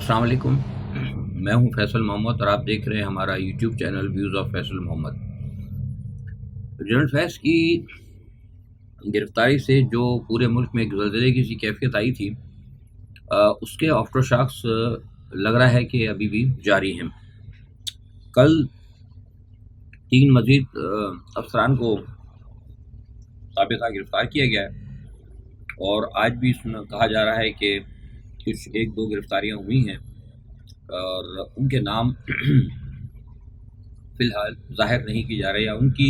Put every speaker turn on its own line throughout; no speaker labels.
السلام علیکم، میں ہوں فیصل محمد اور آپ دیکھ رہے ہیں ہمارا YouTube channel views of Faisal Muhammad. General Faiz کی گرفتاری سے جو پورے ملک میں ایک زلزلے کی سی کیفیت آئی تھی، اس کے آفٹر شاکس لگ رہا ہے کہ ابھی بھی جاری ہیں۔ کل 3 مزید افسران کو سابقہ گرفتار کیا گیا ہے اور آج بھی کہا جا رہا ہے کہ کچھ 1-2 گرفتاریاں ہوئی ہیں اور ان کے نام فی الحال ظاہر نہیں کی جا رہی، یا ان کی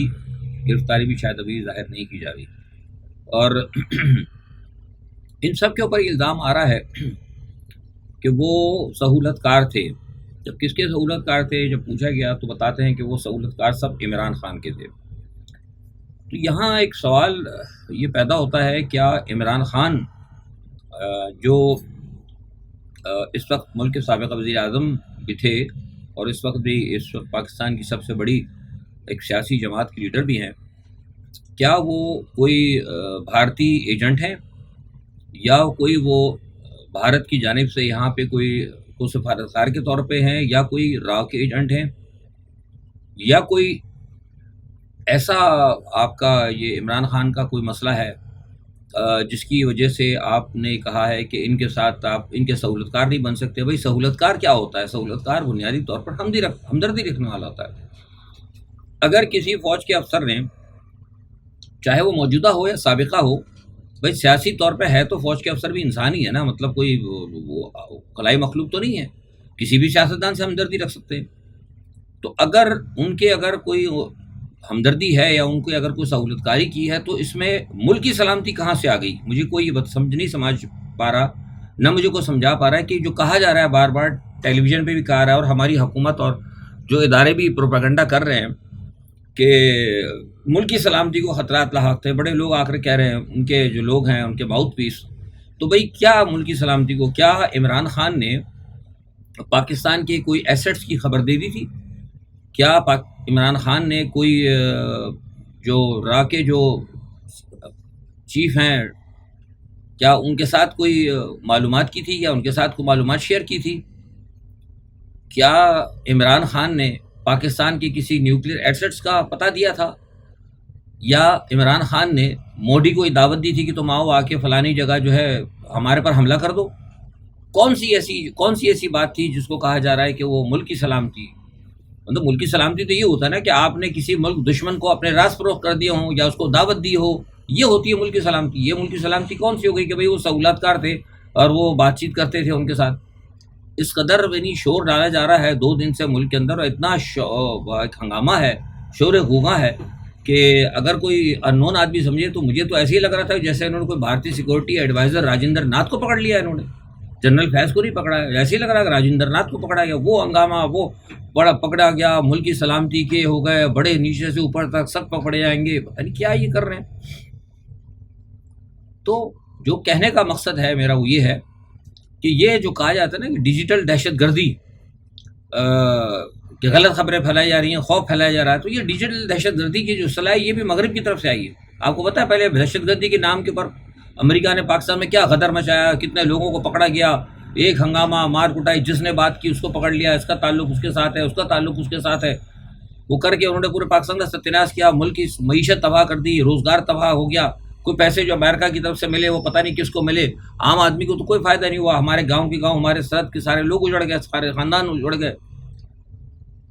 گرفتاری بھی شاید ابھی ظاہر نہیں کی جا رہی۔ اور ان سب کے اوپر الزام آ رہا ہے کہ وہ سہولت کار تھے۔ جب کس کے سہولت کار تھے جب پوچھا گیا تو بتاتے ہیں کہ وہ سہولت کار سب عمران خان کے تھے۔ تو یہاں ایک سوال یہ پیدا ہوتا ہے، کیا عمران خان جو اس وقت ملک کے سابق وزیر اعظم بھی تھے اور اس وقت پاکستان کی سب سے بڑی ایک سیاسی جماعت کے لیڈر بھی ہیں، کیا وہ کوئی بھارتی ایجنٹ ہیں، یا کوئی وہ بھارت کی جانب سے یہاں پہ کوئی سفارتکار کے طور پہ ہیں، یا کوئی را کے ایجنٹ ہیں، یا کوئی ایسا آپ کا یہ عمران خان کا کوئی مسئلہ ہے جس کی وجہ سے آپ نے کہا ہے کہ ان کے ساتھ آپ ان کے سہولت کار نہیں بن سکتے۔ بھائی سہولت کار کیا ہوتا ہے؟ سہولت کار بنیادی طور پر ہمدردی رکھنے والا ہوتا ہے۔ اگر کسی فوج کے افسر نے، چاہے وہ موجودہ ہو یا سابقہ ہو، بھائی سیاسی طور پہ ہے تو فوج کے افسر بھی انسان ہی ہے نا، مطلب کوئی وہ خلائی مخلوق تو نہیں ہے، کسی بھی سیاستدان سے ہمدردی رکھ سکتے ہیں۔ تو اگر کوئی ہمدردی ہے یا ان کو اگر کوئی سہولت کاری کی ہے، تو اس میں ملک کی سلامتی کہاں سے آ گئی؟ مجھے کوئی نہیں سمجھ پا رہا، نہ مجھے کو سمجھا پا رہا ہے کہ جو کہا جا رہا ہے بار بار ٹیلی ویژن پہ بھی کہا رہا ہے، اور ہماری حکومت اور جو ادارے بھی پروپیگنڈا کر رہے ہیں کہ ملک کی سلامتی کو خطرات لاحق تھے، بڑے لوگ آ کر کہہ رہے ہیں، ان کے جو لوگ ہیں ان کے ماؤتھ پیس۔ تو بھئی کیا ملک کی سلامتی کو، کیا عمران خان نے پاکستان کے کوئی ایسٹس کی خبر دے دی تھی؟ کیا عمران خان نے کوئی جو را کے جو چیف ہیں، کیا ان کے ساتھ کوئی معلومات کی تھی، یا ان کے ساتھ کوئی معلومات شیئر کی تھی؟ کیا عمران خان نے پاکستان کی کسی نیوکلیئر ایسٹس کا پتہ دیا تھا، یا عمران خان نے مودی کو دعوت دی تھی کہ تم آؤ، آ کے فلانی جگہ جو ہے ہمارے پر حملہ کر دو؟ کون سی ایسی بات تھی جس کو کہا جا رہا ہے کہ وہ ملک کی سلامتی؟ مطلب ملک کی سلامتی تو یہ ہوتا ہے نا کہ آپ نے کسی ملک دشمن کو اپنے راز فروخت کر دیا ہوں یا اس کو دعوت دی ہو، یہ ہوتی ہے ملک کی سلامتی۔ یہ ملک کی سلامتی کون سی ہو گئی کہ بھئی وہ سہولت کار تھے اور وہ بات چیت کرتے تھے ان کے ساتھ؟ اس قدر شور ڈالا جا رہا ہے 2 دن سے ملک کے اندر، اور اتنا ایک ہنگامہ ہے، شور غوغا ہے کہ اگر کوئی اننون آدمی سمجھے تو مجھے تو ایسے ہی لگ رہا تھا جیسے انہوں نے کوئی بھارتی سیکورٹی ایڈوائزر راجندر ناتھ کو پکڑ لیا، انہوں نے جنرل فیض کو نہیں پکڑا ہے، ایسے ہی لگ رہا ہے کہ راجندر ناتھ کو پکڑا گیا۔ وہ ہنگامہ، وہ بڑا پکڑا گیا، ملک کی سلامتی کے ہو گئے، بڑے نیچے سے اوپر تک سب پکڑے جائیں گے، پتہ نہیں کیا یہ کر رہے ہیں۔ تو جو کہنے کا مقصد ہے میرا وہ یہ ہے کہ یہ جو کہا جاتا ہے نا کہ ڈیجیٹل دہشت گردی، کہ غلط خبریں پھیلائی جا رہی ہیں، خوف پھیلایا جا رہا ہے، تو یہ ڈیجیٹل دہشت گردی کی جو اصطلاح ہے یہ بھی مغرب کی طرف سے آئی ہے۔ آپ کو پتہ ہے پہلے دہشت گردی کے نام کے اوپر امریکہ نے پاکستان میں کیا غدر مچایا، کتنے لوگوں کو پکڑا گیا، ایک ہنگامہ، مار کٹائی، جس نے بات کی اس کو پکڑ لیا، اس کا تعلق اس کے ساتھ ہے، اس کا تعلق اس کے ساتھ ہے، وہ کر کے انہوں نے پورے پاکستان کا ستیہ کیا، ملک کی معیشت تباہ کر دی، روزگار تباہ ہو گیا، کوئی پیسے جو امریکہ کی طرف سے ملے وہ پتہ نہیں کس کو ملے، عام آدمی کو تو کوئی فائدہ نہیں ہوا، ہمارے گاؤں کے گاؤں، ہمارے سرحد کے سارے لوگ اجڑ گئے، سارے خاندان اجڑ گئے،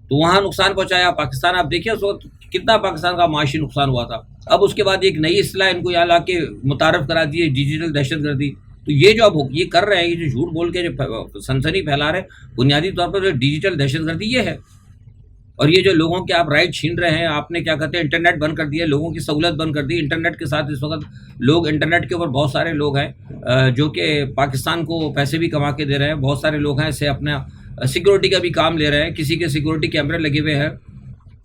تو وہاں نقصان پہنچایا پاکستان۔ آپ دیکھیے اس وقت کتنا پاکستان کا معاشی نقصان ہوا تھا۔ اب اس کے بعد ایک نئی اصطلاح ان کو یہاں لا کے متعارف کرا دی ہے، ڈیجیٹل دہشت گردی۔ تو یہ جو اب یہ کر رہے ہیں، یہ جو جھوٹ بول کے جو سنسنی پھیلا رہے ہیں، بنیادی طور پر جو ڈیجیٹل دہشت گردی یہ ہے۔ اور یہ جو لوگوں کے آپ رائٹ چھین رہے ہیں، آپ نے کیا کہتے ہیں انٹرنیٹ بند کر دیا، لوگوں کی سہولت بند کر دی۔ انٹرنیٹ کے ساتھ اس وقت لوگ، انٹرنیٹ کے اوپر بہت سارے لوگ ہیں جو کہ پاکستان کو پیسے بھی کما کے دے رہے ہیں، بہت سارے لوگ ہیں اسے اپنا سیکورٹی کا بھی کام لے رہے ہیں، کسی کے سیکورٹی کیمرے لگے ہوئے ہیں،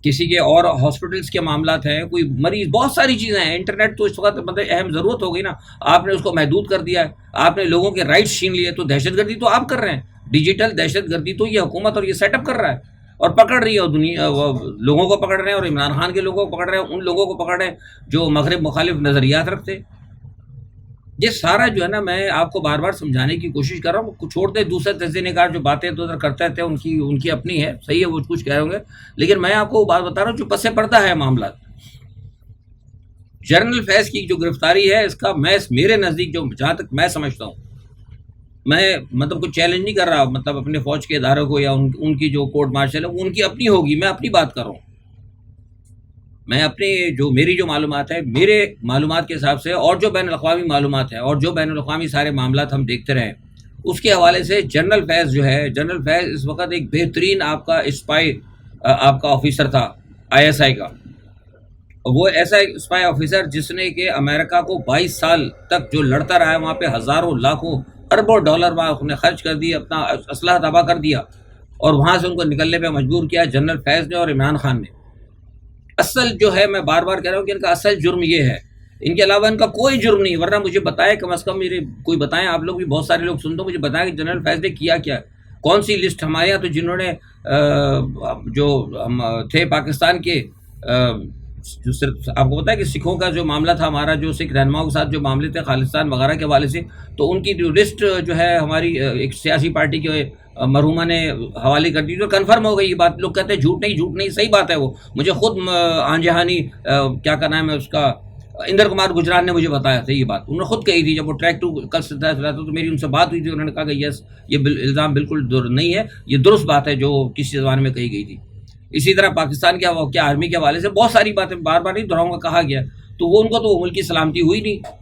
کسی کے اور ہاسپٹلس کے معاملات ہیں، کوئی مریض، بہت ساری چیزیں ہیں۔ انٹرنیٹ تو اس وقت مطلب اہم ضرورت ہو گئی نا، آپ نے اس کو محدود کر دیا ہے، آپ نے لوگوں کے رائٹس چھین لیے، تو دہشت گردی تو آپ کر رہے ہیں، ڈیجیٹل دہشت گردی تو یہ حکومت اور یہ سیٹ اپ کر رہا ہے اور پکڑ رہی ہے، اور دنیا لوگوں کو پکڑ رہے ہیں، اور عمران خان کے لوگوں کو پکڑ رہے ہیں، ان لوگوں کو پکڑ رہے ہیں جو مغرب مخالف نظریات رکھتے۔ یہ سارا جو ہے نا میں آپ کو بار بار سمجھانے کی کوشش کر رہا ہوں. چھوڑ دیں دوسرے تجزیہ نگار جو باتیں تو ادھر کرتے رہتے ہیں، ان کی اپنی ہے، صحیح ہے، وہ کچھ کہہ رہے ہوں گے، لیکن میں آپ کو وہ بات بتا رہا ہوں جو پس پردہ ہے معاملات. جنرل فیض کی جو گرفتاری ہے، اس کا میرے نزدیک جو جہاں تک میں سمجھتا ہوں، میں مطلب کوئی چیلنج نہیں کر رہا، مطلب اپنے فوج کے اداروں کو یا ان کی جو کورٹ مارشل ہے وہ ان کی اپنی ہوگی، میں اپنی بات کر رہا ہوں. میں اپنے میری جو معلومات ہے، میرے معلومات کے حساب سے، اور جو بین الاقوامی معلومات ہے اور جو بین الاقوامی سارے معاملات ہم دیکھتے رہے، اس کے حوالے سے جنرل فیض جو ہے، جنرل فیض اس وقت ایک بہترین آپ کا اسپائی آپ کا آفیسر تھا ISI کا. وہ ایسا ایک اسپائی آفیسر جس نے کہ امریکہ کو 22 سال تک جو لڑتا رہا ہے، وہاں پہ ہزاروں لاکھوں اربوں ڈالر وہاں اس نے خرچ کر دی، اپنا اسلحہ تباہ کر دیا، اور وہاں سے ان کو نکلنے پہ مجبور کیا جنرل فیض نے اور عمران خان نے. اصل جو ہے، میں بار بار کہہ رہا ہوں کہ ان کا اصل جرم یہ ہے، ان کے علاوہ ان کا کوئی جرم نہیں. ورنہ مجھے بتائیں، کم از کم میرے کوئی بتائیں، آپ لوگ بھی بہت سارے لوگ سنتے ہو، مجھے بتائیں کہ جنرل فیض نے کیا کیا، کون سی لسٹ ہمارے یہاں تو جنہوں نے جو ہم تھے پاکستان کے، جو صرف آپ کو پتا ہے کہ سکھوں کا جو معاملہ تھا ہمارا، جو سکھ رہنماؤں کے ساتھ جو معاملے تھے خالصتان وغیرہ کے حوالے سے، تو ان کی جو لسٹ جو ہے ہماری ایک سیاسی پارٹی کے مرحومہ نے حوالے کر دی، جو کنفرم ہو گئی یہ بات. لوگ کہتے ہیں جھوٹ نہیں، صحیح بات ہے. وہ مجھے خود آن جہانی کیا کا نام ہے اس کا، اندر کمار گجرال نے مجھے بتایا تھا یہ بات، انہوں نے خود کہی تھی جب وہ ٹریک 2 کل سے تو میری ان سے بات ہوئی تھی، انہوں نے کہا کہ یس یہ الزام بالکل نہیں ہے، یہ درست بات ہے جو کسی زبان میں کہی گئی تھی. اسی طرح پاکستان کے کیا آرمی کے حوالے سے بہت ساری باتیں بار بار نہیں دہراؤں گا، کہا گیا، تو وہ ان کو تو ملک کی سلامتی ہوئی نہیں.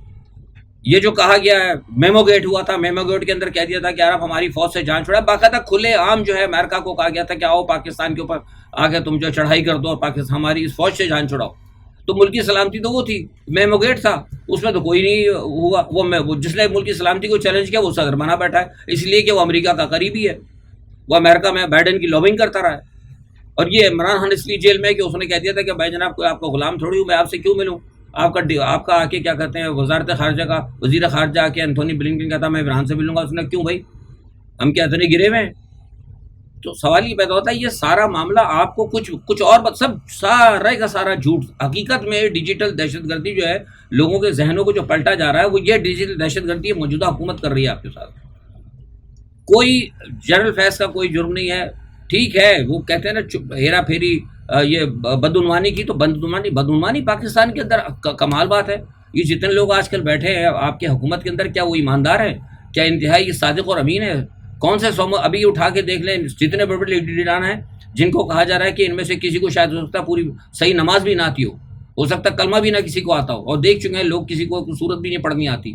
یہ جو کہا گیا ہے میمو گیٹ ہوا تھا، میمو گیٹ کے اندر کہہ دیا تھا کہ یار آپ ہماری فوج سے جان چھوڑا، باقاعدہ کھلے عام جو ہے امریکہ کو کہا گیا تھا کہ آؤ پاکستان کے اوپر آگے تم جو چڑھائی کر دو اور پاکستان ہماری اس فوج سے جان چھڑاؤ. تو ملک کی سلامتی تو وہ تھی، میمو گیٹ تھا، اس میں تو کوئی نہیں ہوا. وہ جس نے ملک کی سلامتی کو چیلنج کیا وہ صدر بنا بیٹھا ہے، اس لیے کہ وہ امریکہ کا قریبی ہے، وہ امریکہ میں بائیڈن کی لابنگ کرتا رہا ہے. اور یہ عمران خان اس لیے جیل میں کہ اس نے کہہ دیا تھا کہ بھائی جناب کوئی آپ کا غلام تھوڑی ہوں، میں آپ سے کیوں ملوں. آپ کا آ کے کیا کہتے ہیں وزارت خارجہ کا وزیر خارجہ آ کے انتھونی بلنکن کہتا میں عمران سے ملوں گا، اس نے کیوں بھائی، ہم کیا اتنے گرے ہوئے ہیں. تو سوال یہ پیدا ہوتا ہے یہ سارا معاملہ آپ کو کچھ اور سب سارا کا سارا جھوٹ. حقیقت میں ڈیجیٹل دہشت گردی جو ہے لوگوں کے ذہنوں کو جو پلٹا جا رہا ہے، وہ یہ ڈیجیٹل دہشت گردی موجودہ حکومت کر رہی ہے آپ کے ساتھ. کوئی جنرل فیض کا کوئی جرم نہیں ہے. ٹھیک ہے، وہ کہتے ہیں نا ہیرا پھیری یہ بدعنوانی کی، تو بدعنوانی پاکستان کے اندر کمال بات ہے. یہ جتنے لوگ آج کل بیٹھے ہیں آپ کے حکومت کے اندر، کیا وہ ایماندار ہیں؟ کیا انتہائی صادق اور امین ہے؟ کون سے ابھی اٹھا کے دیکھ لیں جتنے بڑے بڑے لیڈران ہیں جن کو کہا جا رہا ہے کہ ان میں سے کسی کو شاید ہو سکتا ہے پوری صحیح نماز بھی نہ آتی ہو سکتا ہے کلمہ بھی نہ کسی کو آتا ہو، اور دیکھ چکے ہیں لوگ کسی کو سورت بھی نہیں پڑھنی آتی.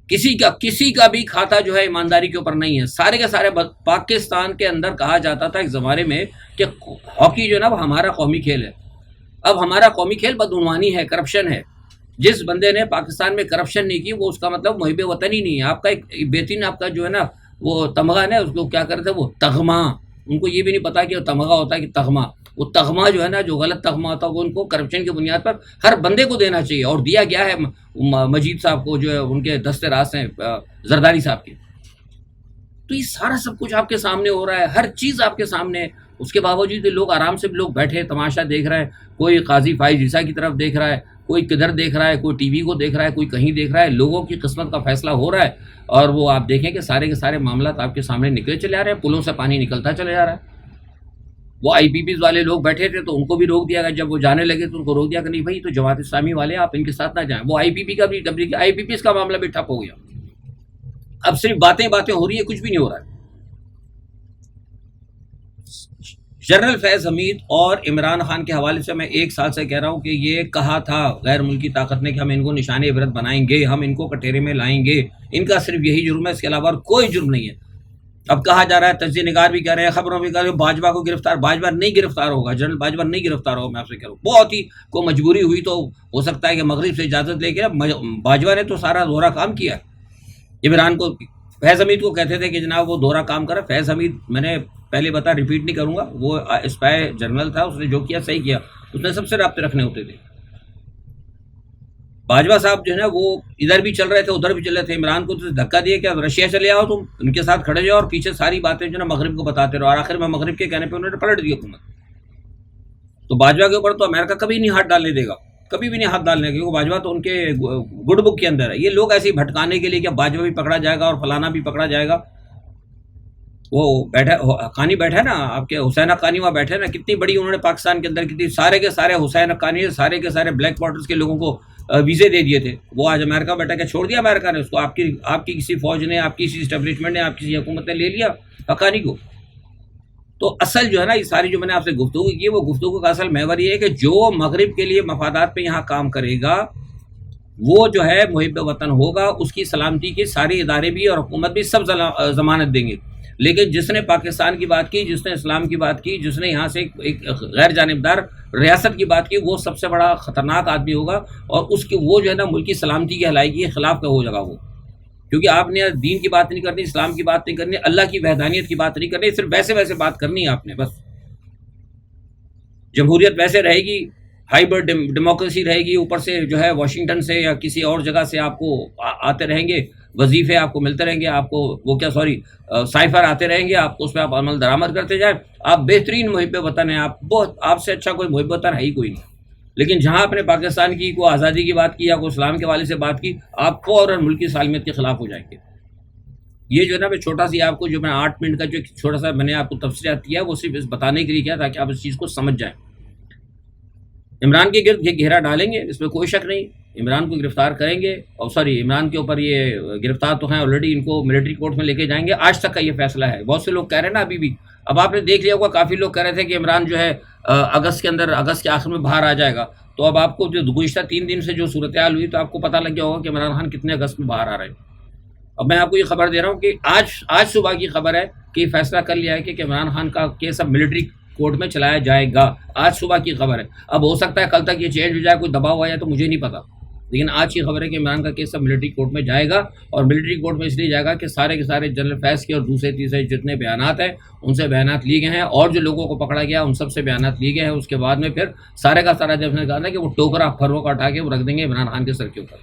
کسی کا بھی کھاتا جو ہے ایمانداری کے اوپر نہیں ہے. سارے کے سارے پاکستان کے اندر کہا جاتا تھا ایک زمانے میں کہ ہاکی جو ہے نا وہ ہمارا قومی کھیل ہے. اب ہمارا قومی کھیل بدعنوانی ہے، کرپشن ہے. جس بندے نے پاکستان میں کرپشن نہیں کی وہ اس کا مطلب محب وطن ہی نہیں ہے. آپ کا ایک بہترین آپ کا جو ہے نا وہ تمغہ ہے، اس کو کیا کرتے ہیں وہ تغمہ، ان کو یہ بھی نہیں پتا کہ وہ تمغہ ہوتا ہے کہ تغمہ. وہ تغمہ جو ہے نا جو غلط تغمہ ہوتا ہے وہ ان کو کرپشن کی بنیاد پر ہر بندے کو دینا چاہیے، اور دیا گیا ہے مجید صاحب کو جو ہے ان کے دستے راست ہیں زرداری صاحب کے. تو یہ سارا سب کچھ آپ کے سامنے ہو رہا ہے، ہر چیز آپ کے سامنے ہے. اس کے باوجود لوگ آرام سے لوگ بیٹھے تماشا دیکھ رہے ہیں. کوئی قاضی فائز عیسیٰ کی طرف دیکھ رہا ہے، کوئی کدھر دیکھ رہا ہے، کوئی ٹی وی کو دیکھ رہا ہے، کوئی کہیں دیکھ رہا ہے. لوگوں کی قسمت کا فیصلہ ہو رہا ہے، اور وہ آپ دیکھیں کہ سارے کے سارے معاملات آپ کے سامنے نکلے چلے آ رہے ہیں، پلوں سے پانی نکلتا چلے جا رہا ہے. وہ IPPs والے لوگ بیٹھے تھے تو ان کو بھی روک دیا گیا، جب وہ جانے لگے تو ان کو روک دیا کہ نہیں بھائی تو جماعت اسلامی والے آپ ان کے ساتھ نہ جائیں. وہ IPPs کا معاملہ بھی ٹھپ ہو گیا. اب صرف باتیں ہو رہی ہے، کچھ بھی نہیں ہو رہا ہے. جنرل فیض حمید اور عمران خان کے حوالے سے میں 1 سال سے کہہ رہا ہوں کہ یہ کہا تھا غیر ملکی طاقت نے کہ ہم ان کو نشان عبرت بنائیں گے، ہم ان کو کٹہرے میں لائیں گے. ان کا صرف یہی جرم ہے، اس کے علاوہ کوئی جرم نہیں ہے. اب کہا جا رہا ہے، تجزیہ نگار بھی کہہ رہے ہیں، خبروں بھی کہہ رہے ہیں باجوہ کو باجوہ نہیں گرفتار ہوگا، جنرل باجوہ نہیں گرفتار ہوگا. میں آپ سے کہہ رہا ہوں بہت ہی کو مجبوری ہوئی تو ہو سکتا ہے کہ مغرب سے اجازت لے کے باجوہ نے تو سارا دورہ کام کیا. عمران کو فیض حمید کو کہتے تھے کہ جناب وہ دورہ کام کرا. فیض حمید میں نے پہلے بتا ریپیٹ نہیں کروں گا، وہ اسپائی جنرل تھا، اس نے جو کیا صحیح کیا، اس نے سب سے رابطے رکھنے ہوتے تھے. باجوہ صاحب جو ہے نا وہ ادھر بھی چل رہے تھے ادھر بھی چل رہے تھے. عمران کو تو دھکا دیا کہ رشیا چلے آؤ، تم ان کے ساتھ کھڑے جاؤ اور پیچھے ساری باتیں جو ہے نا مغرب کو بتاتے رہو، اور آخر میں مغرب کے کہنے پہ انہوں نے پلٹ دی حکومت. تو باجوہ کے اوپر تو امریکہ کبھی نہیں ہاتھ ڈالنے دے گا. کبھی بھی نہیں ہاتھ ڈالنے، کیونکہ باجوہ تو ان کے گڈ بک کے اندر ہے. یہ لوگ ایسے ہی بھٹکانے کے لیے کہ باجوہ بھی پکڑا جائے گا اور فلانا بھی پکڑا جائے گا. وہ بیٹھا حقانی بیٹھا ہے نا، آپ کے حسین حقانی وہاں بیٹھے نا، کتنی بڑی انہوں نے پاکستان کے اندر کتنی سارے کے سارے حسین حقانی سارے کے سارے بلیک واٹرز کے لوگوں کو ویزے دے دیے تھے. وہ آج امریکہ بیٹھا کے چھوڑ دیا امریکہ نے اس کو، آپ کی کسی فوج نے، آپ کی کسی اسٹیبلشمنٹ نے، آپ کی کسی حکومت نے لے لیا حقانی کو. تو اصل جو ہے نا یہ ساری جو میں نے آپ سے گفتگو کی، وہ گفتگو کا اصل محور یہ ہے کہ جو مغرب کے لیے مفادات پہ یہاں کام کرے گا وہ جو ہے محب وطن ہوگا، اس کی سلامتی کے سارے ادارے بھی اور حکومت بھی سب ضمانت دیں گے. لیکن جس نے پاکستان کی بات کی، جس نے اسلام کی بات کی، جس نے یہاں سے ایک غیر جانبدار ریاست کی بات کی، وہ سب سے بڑا خطرناک آدمی ہوگا. اور اس کی وہ جو ہے نا ملکی سلامتی کی ہلاکی کے خلاف کا ہو جائے گا وہ. کیونکہ آپ نے دین کی بات نہیں کرنی، اسلام کی بات نہیں کرنی، اللہ کی وحدانیت کی بات نہیں کرنی، صرف ویسے بات کرنی ہے آپ نے بس. جمہوریت ویسے رہے گی، ہائیبرڈ ڈیموکریسی رہے گی، اوپر سے جو ہے واشنگٹن سے یا کسی اور جگہ سے آپ کو آتے رہیں گے وظیفے، آپ کو ملتے رہیں گے، آپ کو وہ کیا سائفر آتے رہیں گے، آپ کو اس پہ آپ عمل درآمد کرتے جائیں. آپ بہترین محب وطن ہیں، آپ سے اچھا کوئی محب وطن ہے ہی کوئی نہیں. لیکن جہاں آپ نے پاکستان کی کوئی آزادی کی بات کی یا کوئی اسلام کے حوالے سے بات کی، آپ فوراً ملکی سالمیت کے خلاف ہو جائیں گے. یہ جو ہے نا میں چھوٹا سی آپ کو جو میں 8 منٹ کا جو چھوٹا سا میں نے آپ کو تفصیلات کیا وہ صرف اس بتانے کے لیے کیا تاکہ آپ اس چیز کو سمجھ جائیں. عمران کے گرد یہ گھیرا ڈالیں گے، اس میں کوئی شک نہیں. عمران کو گرفتار کریں گے، اور عمران کے اوپر یہ گرفتار تو ہیں آلریڈی، ان کو ملٹری کورٹ میں لے کے جائیں گے. آج تک کا یہ فیصلہ ہے. بہت سے لوگ کہہ رہے ہیں نا ابھی بھی، اب آپ نے دیکھ لیا ہوگا کافی لوگ کہہ رہے تھے کہ عمران جو ہے اگست کے آخر میں باہر آ جائے گا. تو اب آپ کو جو گزشتہ 3 دن سے جو صورتحال ہوئی تو آپ کو پتہ لگ گیا ہوگا کہ عمران خان کتنے اگست میں باہر آ رہے ہیں. اب میں آپ کو یہ خبر دے رہا ہوں کہ آج صبح کی خبر ہے کہ یہ فیصلہ کر لیا ہے کہ عمران خان کا کیس اب ملٹری کورٹ میں چلایا جائے گا. آج صبح کی خبر ہے. اب ہو سکتا ہے کل تک یہ چینج ہو جائے، کوئی دباؤ آیا تو مجھے نہیں پتا، لیکن آج کی خبر ہے کہ عمران کا کیس اب ملٹری کورٹ میں جائے گا. اور ملٹری کورٹ میں اس لیے جائے گا کہ سارے کے سارے جنرل فیض کے اور دوسرے تیسرے جتنے بیانات ہیں ان سے بیانات لیے گئے ہیں، اور جو لوگوں کو پکڑا گیا ان سب سے بیانات لیے گئے ہیں. اس کے بعد میں پھر سارے کا سارا جب نے کہا تھا کہ وہ ٹوکرا پھروں کا اٹھا کے وہ رکھ دیں گے عمران خان کے سر کے اوپر.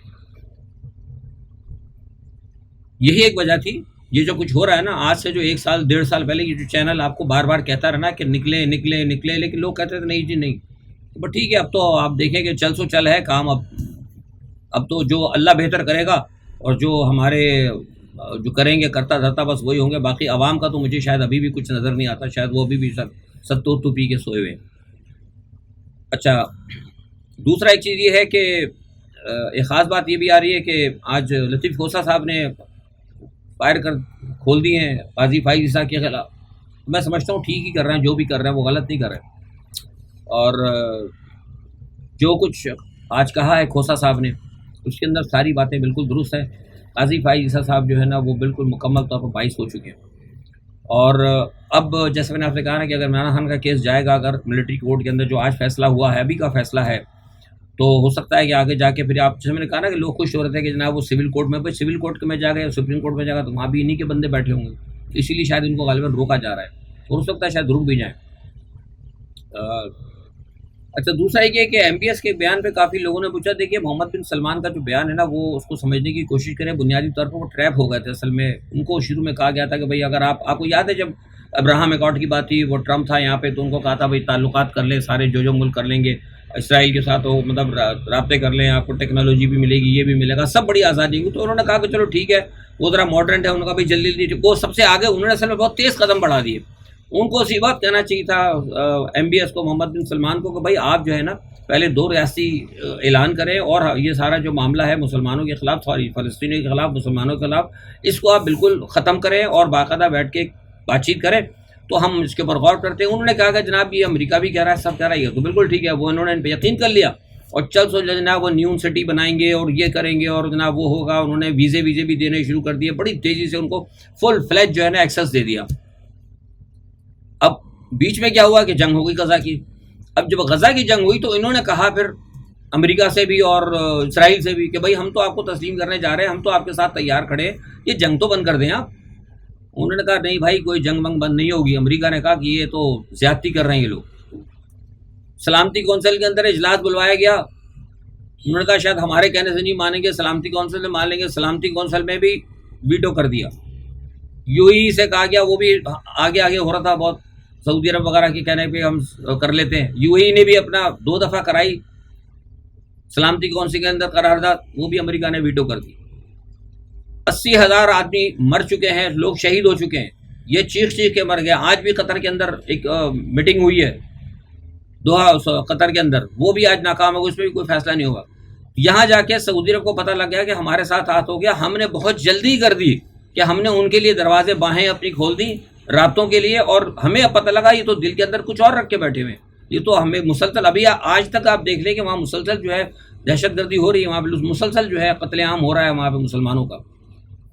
یہی ایک وجہ تھی. یہ جو کچھ ہو رہا ہے نا آج سے جو 1 سال 1.5 سال پہلے یہ جو چینل آپ کو بار بار کہتا رہنا کہ نکلے نکلے نکلے، لیکن لوگ کہتے تھے نہیں جی نہیں. بٹ ٹھیک ہے، اب تو آپ دیکھیں کہ چل سو چل ہے کام. اب تو جو اللہ بہتر کرے گا اور جو ہمارے جو کریں گے کرتا دھرتا بس وہی ہوں گے. باقی عوام کا تو مجھے شاید ابھی بھی کچھ نظر نہیں آتا، شاید وہ ابھی بھی سب تو پی کے سوئے ہوئے. اچھا، دوسرا ایک چیز یہ ہے کہ ایک خاص بات یہ بھی آ رہی ہے کہ آج لطیف کھوسہ صاحب نے فائر کھول دی ہیں قاضی فائز عیسیٰ کے خلاف. میں سمجھتا ہوں ٹھیک ہی کر رہے ہیں، جو بھی کر رہے ہیں وہ غلط نہیں کر رہے ہیں. اور جو کچھ آج کہا ہے کھوسہ صاحب نے اس کے اندر ساری باتیں بالکل درست ہیں. قاضی فائز عیسیٰ صاحب جو ہے نا وہ بالکل مکمل طور پر باعث ہو چکے ہیں. اور اب جیسے میں نے آپ سے کہا نا کہ اگر عمران خان کا کیس جائے گا اگر ملٹری کورٹ کے اندر جو آج فیصلہ ہوا ہے، ابھی کا فیصلہ ہے، تو ہو سکتا ہے کہ آگے جا کے پھر آپ جیسے میں نے کہا نا کہ لوگ خوش ہو رہے تھے کہ جناب وہ سول کورٹ میں، بھائی سول کورٹ میں جا گئے سپریم کورٹ میں جا گا تو وہاں بھی انہیں کے بندے بیٹھے ہوں گے، اسی لیے شاید ان کو غالباً روکا جا رہا ہے. ہو سکتا ہے شاید رک بھی جائیں. اچھا، دوسرا یہ ہے کہ ایم بی ایس کے بیان پہ کافی لوگوں نے پوچھا. دیکھیے محمد بن سلمان کا جو بیان ہے نا وہ اس کو سمجھنے کی کوشش کریں. بنیادی طور پر وہ ٹریپ ہو گئے تھے. اصل میں ان کو شروع میں کہا گیا تھا کہ بھائی اگر آپ کو یاد ہے جب ابراہم اکارڈ کی بات تھی، وہ ٹرمپ تھا یہاں پہ، تو ان کو کہا تھا بھائی تعلقات کر لیں سارے جو ملک کر لیں گے اسرائیل کے ساتھ، وہ مطلب رابطے کر لیں، آپ کو ٹیکنالوجی بھی ملے گی، یہ بھی ملے گا، سب بڑی آزادی ہوگی. تو انہوں نے کہا کہ چلو ٹھیک ہے، وہ ذرا ماڈرن ہے، انہوں نے کہا بھائی جلدی وہ سب سے آگے. انہوں نے اصل میں بہت تیز قدم بڑھا دیے. ان کو اسی بات کہنا چاہیے تھا ایم بی ایس کو، محمد بن سلمان کو، کہ بھائی آپ جو ہے نا پہلے 2 ریاستی اعلان کریں اور یہ سارا جو معاملہ ہے مسلمانوں کے خلاف، فلسطینیوں کے خلاف، مسلمانوں کے خلاف، اس کو آپ بالکل ختم کریں اور باقاعدہ بیٹھ کے بات چیت کریں تو ہم اس کے اوپر غور کرتے ہیں. انہوں نے کہا کہ جناب یہ امریکہ بھی کہہ رہا ہے، سب کہہ رہا ہے، یہ تو بالکل ٹھیک ہے. وہ انہوں نے ان پہ یقین کر لیا اور چل سو جناب وہ نیون سٹی بنائیں گے اور یہ کریں گے اور جناب وہ ہوگا. انہوں نے ویزے بھی دینے شروع کر دیے، بڑی تیزی سے ان کو فل فلیج جو ہے نا ایکسس دے دیا. اب بیچ میں کیا ہوا کہ جنگ ہو گئی غزہ کی. اب جب غزہ کی جنگ ہوئی تو انہوں نے کہا پھر امریکہ سے بھی اور اسرائیل سے بھی کہ بھائی ہم تو آپ کو تسلیم کرنے جا رہے ہیں، ہم تو آپ کے ساتھ تیار کھڑے ہیں، یہ جنگ تو بند کر دیں آپ. انہوں نے کہا نہیں بھائی کوئی جنگ بند نہیں ہوگی. امریکہ نے کہا کہ یہ تو زیادتی کر رہے ہیں یہ لوگ. سلامتی کونسل کے اندر اجلاس بلوایا گیا. انہوں نے کہا شاید ہمارے کہنے سے نہیں مانیں گے، سلامتی کونسل سے مان لیں گے. سلامتی کونسل میں بھی ویٹو کر دیا. یو ای سے کہا گیا، وہ بھی آگے ہو رہا تھا بہت، سعودی عرب وغیرہ کے کہنے پہ ہم کر لیتے ہیں. یو اے ای نے بھی اپنا 2 دفعہ کرائی. سلامتی کونسل کے اندر قرارداد، وہ بھی امریکہ نے ویٹو کر دی۔ 80,000 آدمی مر چکے ہیں، لوگ شہید ہو چکے ہیں، یہ چیخ چیخ کے مر گئے۔ آج بھی قطر کے اندر ایک میٹنگ ہوئی ہے، دوحہ قطر کے اندر، وہ بھی آج ناکام ہوگا، اس میں بھی کوئی فیصلہ نہیں ہوگا۔ یہاں جا کے سعودی عرب کو پتہ لگ گیا کہ ہمارے ساتھ ہاتھ ہو گیا، ہم نے بہت جلدی کر دی کہ ہم نے ان کے لیے دروازے باہیں اپنی کھول دی رابطوں کے لیے، اور ہمیں اب پتہ لگا یہ تو دل کے اندر کچھ اور رکھ کے بیٹھے ہوئے ہیں۔ یہ تو ہمیں مسلسل ابھی آج تک آپ دیکھ لیں کہ وہاں مسلسل جو ہے دہشت گردی ہو رہی ہے، وہاں پہ مسلسل جو ہے قتل عام ہو رہا ہے وہاں پہ مسلمانوں کا۔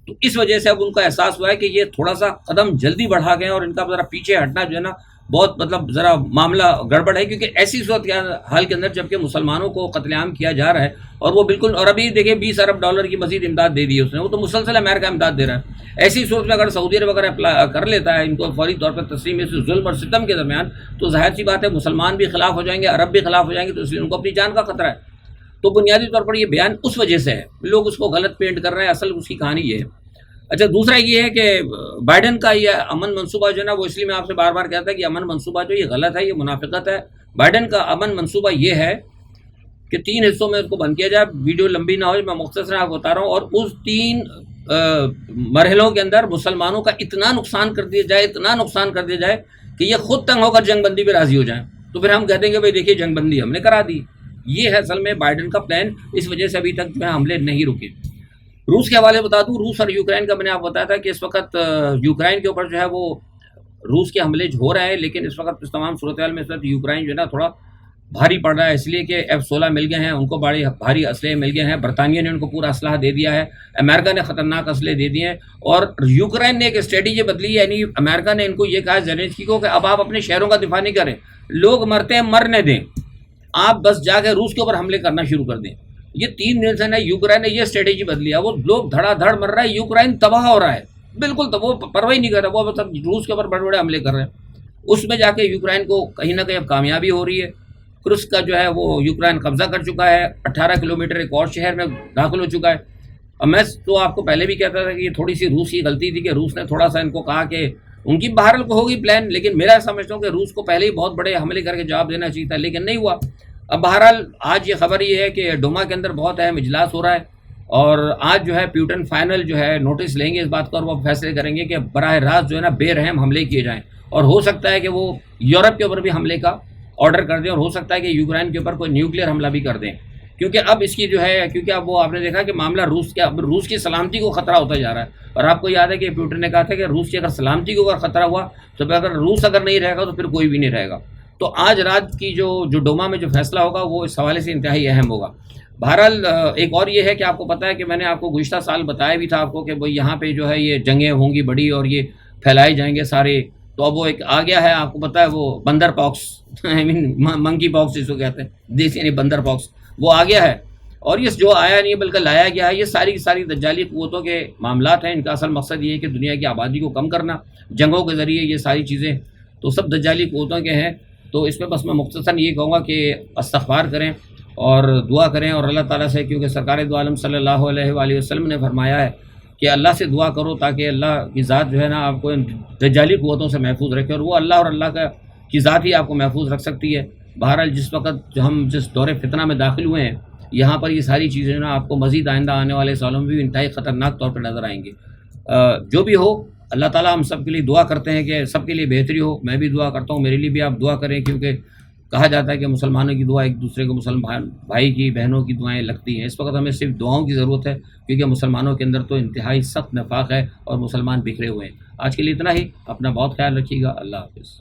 تو اس وجہ سے اب ان کا احساس ہوا ہے کہ یہ تھوڑا سا قدم جلدی بڑھا گئے اور ان کا ذرا پیچھے ہٹنا جو ہے نا بہت مطلب ذرا معاملہ گڑبڑ ہے، کیونکہ ایسی صورت حال کے اندر جبکہ مسلمانوں کو قتل عام کیا جا رہا ہے اور وہ بالکل، اور ابھی دیکھیں $20 ارب کی مزید امداد دے دی ہے اس نے، وہ تو مسلسل امریکہ امداد دے رہا ہے۔ ایسی صورت میں اگر سعودی عرب اگر کر لیتا ہے ان کو فوری طور پر تسلیم اس ظلم اور ستم کے درمیان، تو ظاہر سی بات ہے مسلمان بھی خلاف ہو جائیں گے، عرب بھی خلاف ہو جائیں گے، تو اس لیے ان کو اپنی جان کا خطرہ ہے۔ تو بنیادی طور پر یہ بیان اس وجہ سے ہے، لوگ اس کو غلط پینٹ کر رہے ہیں، اصل اس کی کہانی یہ ہے۔ اچھا، دوسرا یہ ہے کہ بائیڈن کا یہ امن منصوبہ جو ہے نا، وہ اس لیے میں آپ سے بار بار کہتا ہے کہ امن منصوبہ جو یہ غلط ہے، یہ منافقت ہے۔ بائیڈن کا امن منصوبہ یہ ہے کہ 3 حصوں میں اس کو بند کیا جائے، ویڈیو لمبی نہ ہو، میں مختصر آپ بتا رہا ہوں، اور اس 3 مرحلوں کے اندر مسلمانوں کا اتنا نقصان کر دیا جائے، اتنا نقصان کر دیا جائے کہ یہ خود تنگ ہو کر جنگ بندی پہ راضی ہو جائیں، تو پھر ہم کہتے ہیں کہ بھائی دیکھیے جنگ بندی ہم نے کرا دی۔ یہ ہے اصل میں بائیڈن کا پلان، اس وجہ سے ابھی تک جو ہے حملے نہیں رکے۔ روس کے حوالے بتا دوں، روس اور یوکرائن کا میں نے آپ بتایا تھا کہ اس وقت یوکرائن کے اوپر جو ہے وہ روس کے حملے ہو رہے ہیں، لیکن اس وقت اس تمام صورتحال میں اس وقت یوکرائن جو ہے نا تھوڑا بھاری پڑ رہا ہے، اس لیے کہ F-16 مل گئے ہیں ان کو، بڑے بھاری اسلحے مل گئے ہیں، برطانیہ نے ان کو پورا اسلحہ دے دیا ہے، امریکہ نے خطرناک اسلحے دے دیے ہیں، اور یوکرائن نے ایک اسٹریٹجی بدلی، یعنی امریکہ نے ان کو یہ کہا زیلنسکی کو کہ اب آپ اپنے شہروں کا دفاع نہیں کریں، لوگ مرتے ہیں مرنے دیں، آپ بس جا کے روس کے اوپر حملے کرنا شروع کر دیں۔ یہ 3 دن سے نا یوکرائن نے یہ اسٹریٹجی بدلی ہے، وہ لوگ دھڑا دھڑ مر رہا ہے، یوکرائن تباہ ہو رہا ہے، بالکل وہ پرواہ نہیں کر رہا، وہ مطلب روس کے اوپر بڑے بڑے حملے کر رہے ہیں۔ اس میں جا کے یوکرائن کو کہیں نہ کہیں اب کامیابی ہو رہی ہے۔ کرسک کا جو ہے وہ یوکرائن قبضہ کر چکا ہے، 18 کلومیٹر ایک اور شہر میں داخل ہو چکا ہے۔ اب میں تو آپ کو پہلے بھی کہتا تھا کہ یہ تھوڑی سی روس کی غلطی تھی کہ روس نے تھوڑا سا ان کو کہا کہ ان کی بہرحال کو ہوگی پلان، لیکن میرا سمجھتا ہوں کہ روس کو پہلے ہی بہت بڑے حملے کر کے جواب دینا چاہیے تھا، لیکن نہیں ہوا۔ اب بہرحال آج یہ خبر یہ ہے کہ ڈوما کے اندر بہت اہم اجلاس ہو رہا ہے، اور آج جو ہے پیوٹن فائنل جو ہے نوٹس لیں گے اس بات کا، اور وہ فیصلے کریں گے کہ براہ راست جو ہے نا بے رحم حملے کیے جائیں، اور ہو سکتا ہے کہ وہ یورپ کے اوپر بھی حملے کا آرڈر کر دیں، اور ہو سکتا ہے کہ یوکرائن کے اوپر کوئی نیوکلیئر حملہ بھی کر دیں، کیونکہ اب اس کی جو ہے، کیونکہ اب وہ آپ نے دیکھا کہ معاملہ روس کی سلامتی کو خطرہ ہوتا جا رہا ہے، اور آپ کو یاد ہے کہ پیوٹن نے کہا تھا کہ روس کی اگر سلامتی کو اگر خطرہ ہوا تو اگر روس اگر نہیں رہے گا تو پھر کوئی بھی نہیں رہے گا۔ تو آج رات کی جو ڈوما میں جو فیصلہ ہوگا وہ اس حوالے سے انتہائی اہم ہوگا۔ بہرحال ایک اور یہ ہے کہ آپ کو پتہ ہے کہ میں نے آپ کو گزشتہ سال بتایا بھی تھا آپ کو کہ بھائی یہاں پہ جو ہے یہ جنگیں ہوں گی بڑی، اور یہ پھیلائے جائیں گے سارے، تو اب وہ ایک آ گیا ہے، آپ کو پتہ ہے وہ بندر پاکس، منکی پاکس جس کو کہتے ہیں، دیسی یعنی بندر پاکس، وہ آ گیا ہے، اور یہ جو آیا نہیں بلکہ لایا گیا ہے، یہ ساری کی ساری دجالی قوتوں کے معاملات ہیں۔ ان کا اصل مقصد یہ ہے کہ دنیا کی آبادی کو کم کرنا جنگوں کے ذریعے، یہ ساری چیزیں تو سب دجالی قوتوں کے ہیں۔ تو اس میں بس میں مختصراً یہ کہوں گا کہ استغفار کریں اور دعا کریں، اور اللہ تعالیٰ سے، کیونکہ سرکار دو عالم صلی اللہ علیہ وآلہ وسلم نے فرمایا ہے کہ اللہ سے دعا کرو تاکہ اللہ کی ذات جو ہے نا آپ کو ان دجالی قوتوں سے محفوظ رکھے، اور وہ اللہ کی ذات ہی آپ کو محفوظ رکھ سکتی ہے۔ بہرحال جس وقت جو ہم جس دور فتنہ میں داخل ہوئے ہیں، یہاں پر یہ ساری چیزیں نا آپ کو مزید آئندہ آنے والے سالوں میں بھی انتہائی خطرناک طور پر نظر آئیں گے۔ جو بھی ہو، اللہ تعالیٰ ہم سب کے لیے دعا کرتے ہیں کہ سب کے لیے بہتری ہو۔ میں بھی دعا کرتا ہوں، میرے لیے بھی آپ دعا کریں، کیونکہ کہا جاتا ہے کہ مسلمانوں کی دعا ایک دوسرے کو، مسلمان بھائی کی بہنوں کی دعائیں لگتی ہیں۔ اس وقت ہمیں صرف دعاؤں کی ضرورت ہے، کیونکہ مسلمانوں کے اندر تو انتہائی سخت نفاق ہے اور مسلمان بکھرے ہوئے ہیں۔ آج کے لیے اتنا ہی، اپنا بہت خیال رکھیے گا، اللہ حافظ۔